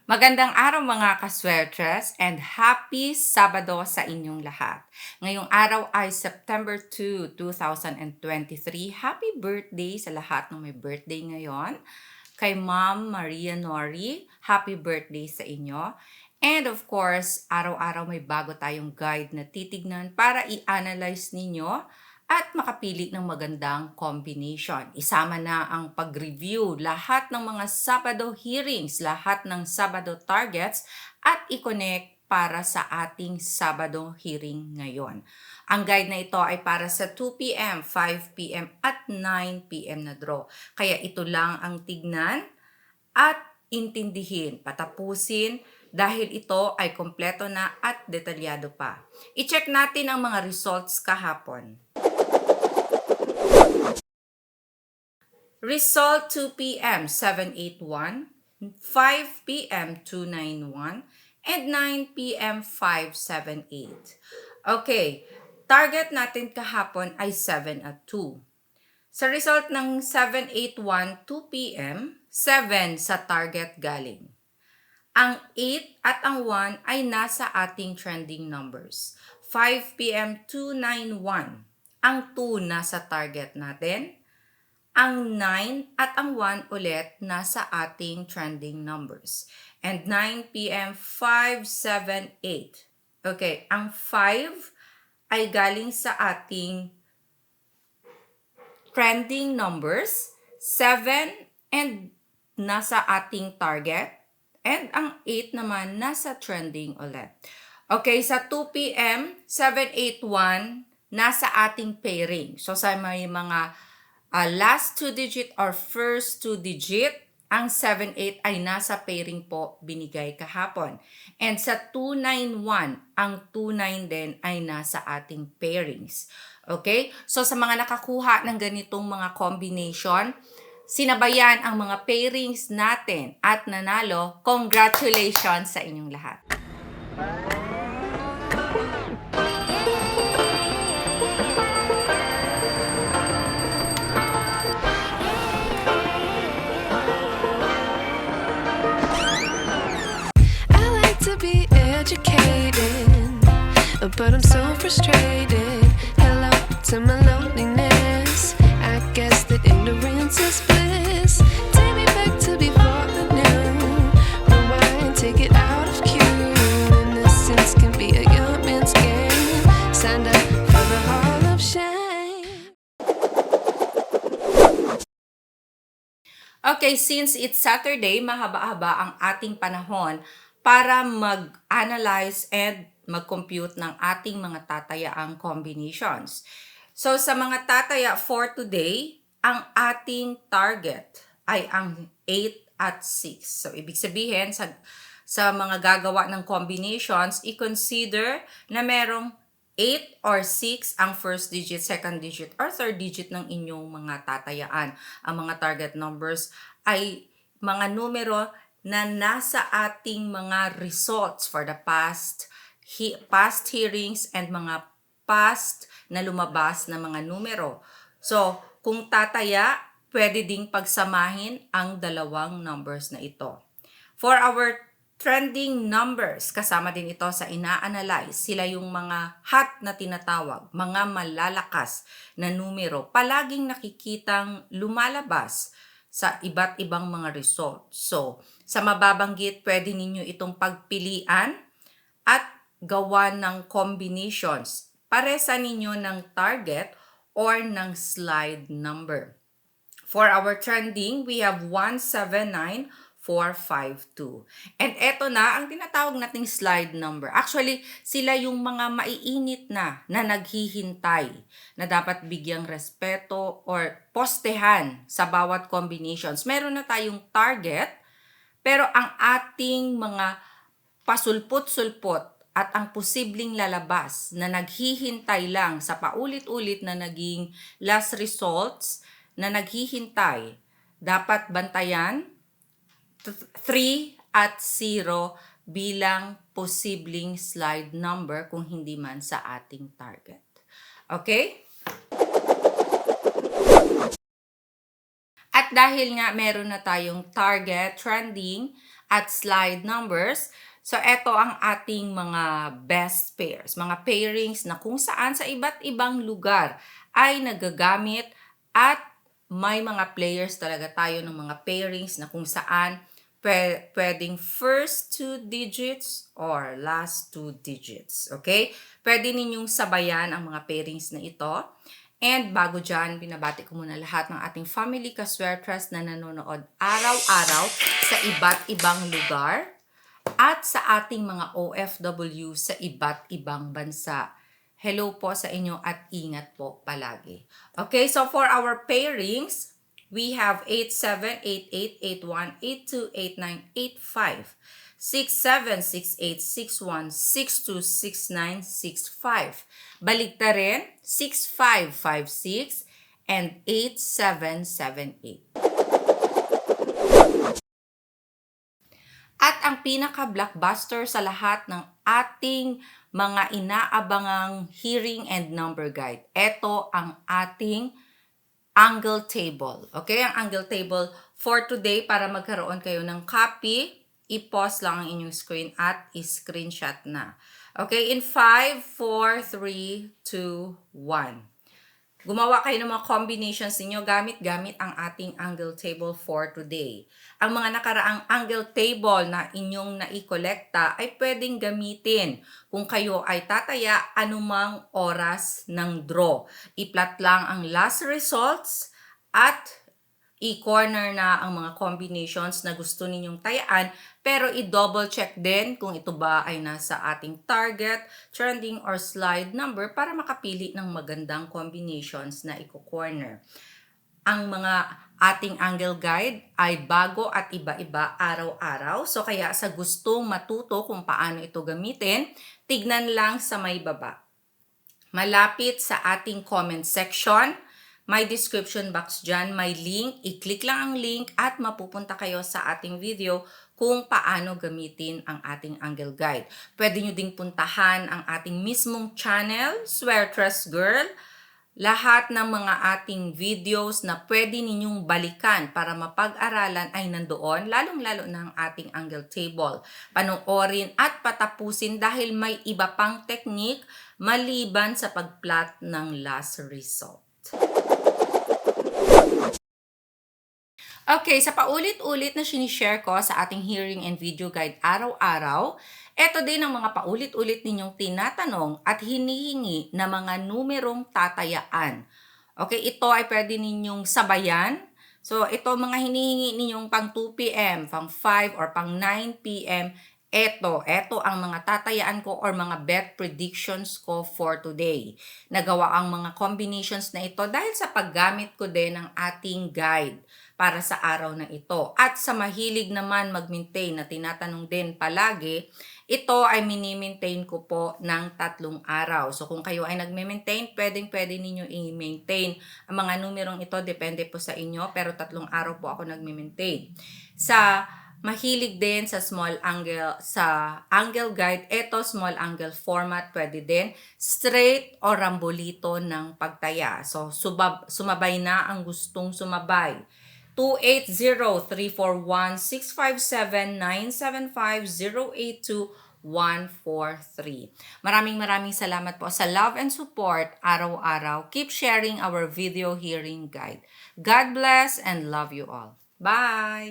Magandang araw mga kaswertres and happy Sabado sa inyong lahat. Ngayong araw ay September 2, 2023. Happy birthday sa lahat ng may birthday ngayon. Kay Ma'am Maria Nori, happy birthday sa inyo. And of course, araw-araw may bago tayong guide na titignan para i-analyze ninyo at makapili ng magandang combination. Isama na ang pag-review lahat ng mga Sabado hearings, lahat ng Sabado targets at i-connect para sa ating Sabado hearing ngayon. Ang guide na ito ay para sa 2 p.m., 5 p.m. at 9 p.m. na draw. Kaya ito lang ang tignan at intindihin, patapusin dahil ito ay kompleto na at detalyado pa. I-check natin ang mga results kahapon. Result 2 p.m. 781, 5 p.m. 291, and 9 p.m. 578. Okay, target natin kahapon ay 7 at 2. Sa result ng 781, 2 p.m., 7 sa target galing. Ang 8 at ang 1 ay nasa ating trending numbers. 5 p.m. 291, ang 2 nasa target natin. Ang 9 at ang 1 ulit nasa ating trending numbers. And 9 p.m. 578. Okay, ang 5 ay galing sa ating trending numbers. 7 and nasa ating target. And ang 8 naman nasa trending ulit. Okay, sa 2 p.m. 781 nasa ating pairing. So sa may mga last 2 digit or first 2 digit, ang 78 ay nasa pairing po binigay kahapon. And sa 291, ang 29 din ay nasa ating pairings. Okay? So sa mga nakakuha ng ganitong mga combination, sinabayan ang mga pairings natin at nanalo, congratulations sa inyong lahat. But I'm so frustrated. Hello to my loneliness. I guess that ignorance is bliss. Take me back to before the noon. Rewind, take it out of cue. Innocence can be a young man's game. Signed up for the hall of shame. Okay, since it's Saturday, mahaba-haba ang ating panahon para mag-analyze and mag-compute ng ating mga tatayaang combinations. So sa mga tataya for today, ang ating target ay ang 8 at 6. So ibig sabihin sa mga gagawa ng combinations, i-consider na merong 8 or 6 ang first digit, second digit, or third digit ng inyong mga tatayaan. Ang mga target numbers ay mga numero na nasa ating mga results for the past hearings and mga past na lumabas na mga numero. So, kung tataya, pwede ding pagsamahin ang dalawang numbers na ito. For our trending numbers, kasama din ito sa ina-analyze. Sila yung mga hot na tinatawag, mga malalakas na numero. Palaging nakikitang lumalabas sa iba't ibang mga results. So, sa mababanggit, pwede ninyo itong pagpilian at gawa ng combinations. Paresa ninyo ng target or ng slide number. For our trending, we have 179452. And eto na ang tinatawag nating slide number. Actually, sila yung mga maiinit na naghihintay na dapat bigyang respeto or postehan sa bawat combinations. Meron na tayong target, pero ang ating mga pasulpot-sulpot at ang posibleng lalabas na naghihintay lang sa paulit-ulit na naging last results na naghihintay, dapat bantayan 3 at 0 bilang posibleng slide number kung hindi man sa ating target. Okay? At dahil nga meron na tayong target, trending, at slide numbers, so eto ang ating mga best pairs, mga pairings na kung saan sa iba't ibang lugar ay nagagamit at may mga players talaga tayo ng mga pairings na kung saan pwedeng first 2 digits or last 2 digits. Okay? Pwede ninyong sabayan ang mga pairings na ito. And bago dyan, binabati ko muna lahat ng ating family kaswertres na nanonood araw-araw sa iba't ibang lugar at sa ating mga OFW sa iba't ibang bansa. Hello po sa inyo at ingat po palagi. Okay, so for our pairings, we have 878881828985, 676861626965. Balikta rin, 6556 and 8778. At ang pinaka-blockbuster sa lahat ng ating mga inaabangang hearing and number guide. Ito ang ating angle table. Okay, ang angle table for today para magkaroon kayo ng copy, i-pause lang ang inyong screen at i-screenshot na. Okay, in 5, 4, 3, 2, 1. Gumawa kayo ng mga combinations ninyo gamit ang ating angle table for today. Ang mga nakaraang angle table na inyong naikolekta ay pwedeng gamitin kung kayo ay tataya anumang oras ng draw. I-plot lang ang last results at i-corner na ang mga combinations na gusto ninyong tayaan, pero i-double check din kung ito ba ay nasa ating target, trending, or slide number para makapili ng magandang combinations na i-corner. Ang mga ating angle guide ay bago at iba-iba araw-araw, so kaya sa gustong matuto kung paano ito gamitin, tignan lang sa may baba. Malapit sa ating comment section, may description box dyan, may link. I-click lang ang link at mapupunta kayo sa ating video kung paano gamitin ang ating angle guide. Pwede nyo ding puntahan ang ating mismong channel, Swertres Girl. Lahat ng mga ating videos na pwede ninyong balikan para mapag-aralan ay nandoon, lalong-lalo na ang ating angle table. Panoorin at patapusin dahil may iba pang technique maliban sa pag-plot ng last result. Okay, sa paulit-ulit na sinishare ko sa ating hearing and video guide araw-araw, ito din ang mga paulit-ulit ninyong tinatanong at hinihingi na mga numerong tatayaan. Okay, ito ay pwede ninyong sabayan. So, ito mga hinihingi ninyong pang 2 p.m., pang 5 or pang 9 p.m., ito ang mga tatayaan ko or mga bet predictions ko for today. Nagawa ang mga combinations na ito dahil sa paggamit ko din ng ating guide para sa araw na ito. At sa mahilig naman mag-maintain na tinatanong din palagi, ito ay mini-maintain ko po ng 3 araw. So kung kayo ay nag-maintain, pwede ninyo i-maintain ang mga numerong ito, depende po sa inyo, pero 3 araw po ako nag-maintain. Sa mahilig din sa small angle, sa angle guide, ito small angle format, pwede din straight o rambolito ng pagtaya. So sumabay na ang gustong sumabay. 280-341-657-975-082-143. Maraming salamat po sa love and support araw-araw. Keep sharing our video hearing guide. God bless and love you all. Bye!